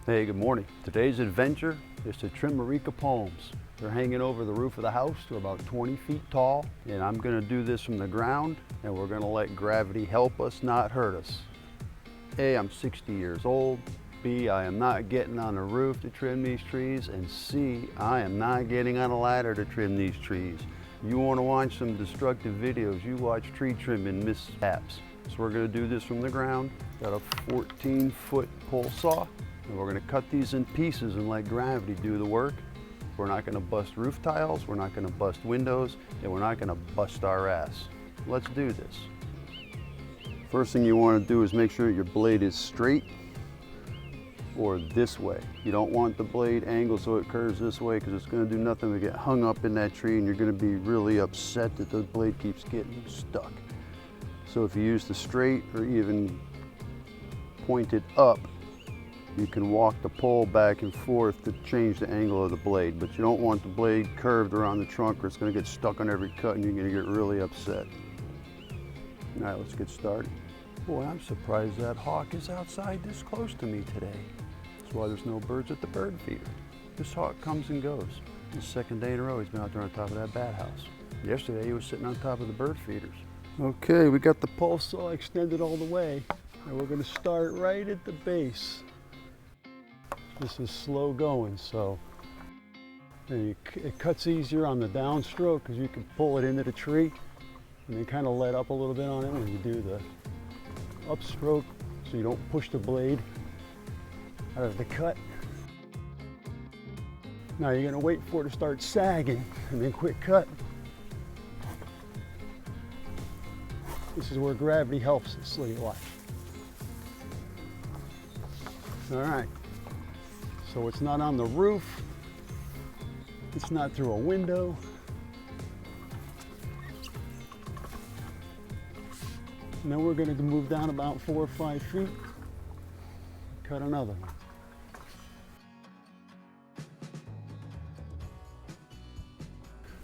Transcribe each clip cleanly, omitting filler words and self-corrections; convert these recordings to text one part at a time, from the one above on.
Hey, good morning. Today's adventure is to trim Areca palms. They're hanging over the roof of the house. They're about 20 feet tall, and I'm gonna do this from the ground, and we're gonna let gravity help us, not hurt us. A, I'm 60 years old. B, I am not getting on the roof to trim these trees. And C, I am not getting on a ladder to trim these trees. You wanna watch some destructive videos, you watch tree trimming mishaps. So we're gonna do this from the ground. Got a 14-foot pole saw. And we're going to cut these in pieces and let gravity do the work. We're not going to bust roof tiles, we're not going to bust windows, and we're not going to bust our ass. Let's do this. First thing you want to do is make sure your blade is straight or this way. You don't want the blade angled so it curves this way, because it's going to do nothing but get hung up in that tree, and you're going to be really upset that the blade keeps getting stuck. So if you use the straight or even pointed up, you can walk the pole back and forth to change the angle of the blade, but you don't want the blade curved around the trunk or it's going to get stuck on every cut and you're going to get really upset. All right, let's get started. Boy, I'm surprised that hawk is outside this close to me today. That's why there's no birds at the bird feeder. This hawk comes and goes. The second day in a row he's been out there on top of that bat house. Yesterday he was sitting on top of the bird feeders. Okay, we got the pole saw extended all the way, and we're going to start right at the base. This is slow going, so it cuts easier on the downstroke because you can pull it into the tree and then kind of let up a little bit on it when you do the upstroke, so you don't push the blade out of the cut. Now you're going to wait for it to start sagging and then quick cut. This is where gravity helps us, so you watch. All right. So it's not on the roof, it's not through a window. And then we're going to move down about 4 or 5 feet, cut another one.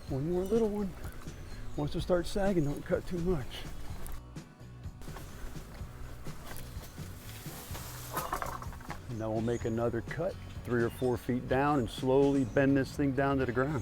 One more little one. Once it starts sagging, don't cut too much. And then we'll make another cut 3 or 4 feet down and slowly bend this thing down to the ground.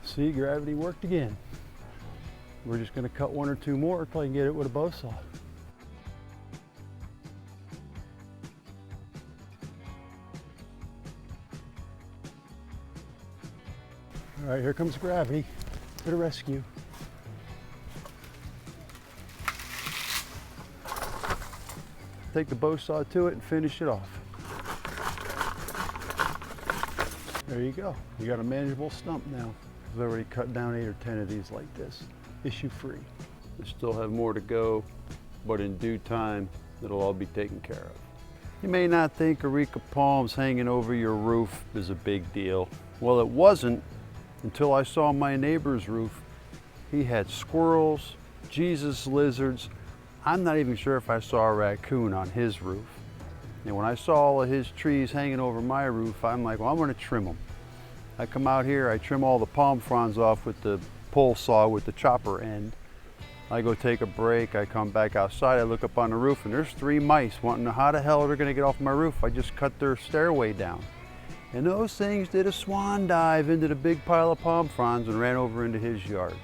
See, gravity worked again. We're just going to cut 1 or 2 more till I can get it with a bow saw. All right, here comes gravity to the rescue. Take the bow saw to it and finish it off. There you go. You got a manageable stump now. I've already cut down 8 or 10 of these like this, issue free. I still have more to go, but in due time, it'll all be taken care of. You may not think Areca palms hanging over your roof is a big deal. Well, it wasn't until I saw my neighbor's roof. He had squirrels, Jesus lizards. I'm not even sure if I saw a raccoon on his roof. And when I saw all of his trees hanging over my roof, I'm like, well, I'm gonna trim them. I come out here, I trim all the palm fronds off with the pole saw with the chopper end. I go take a break, I come back outside, I look up on the roof, and there's 3 mice wanting to know how the hell they're gonna get off my roof. I just cut their stairway down. And those things did a swan dive into the big pile of palm fronds and ran over into his yard.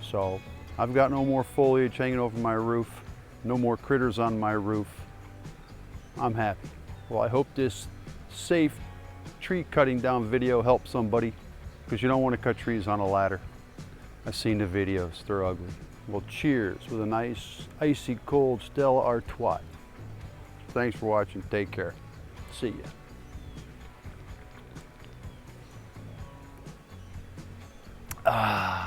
So I've got no more foliage hanging over my roof, no more critters on my roof. I'm happy. Well, I hope this safe tree cutting down video helps somebody, because you don't want to cut trees on a ladder. I've seen the videos, they're ugly. Well, cheers with a nice icy cold Stella Artois. Thanks for watching, take care. See ya. Ah.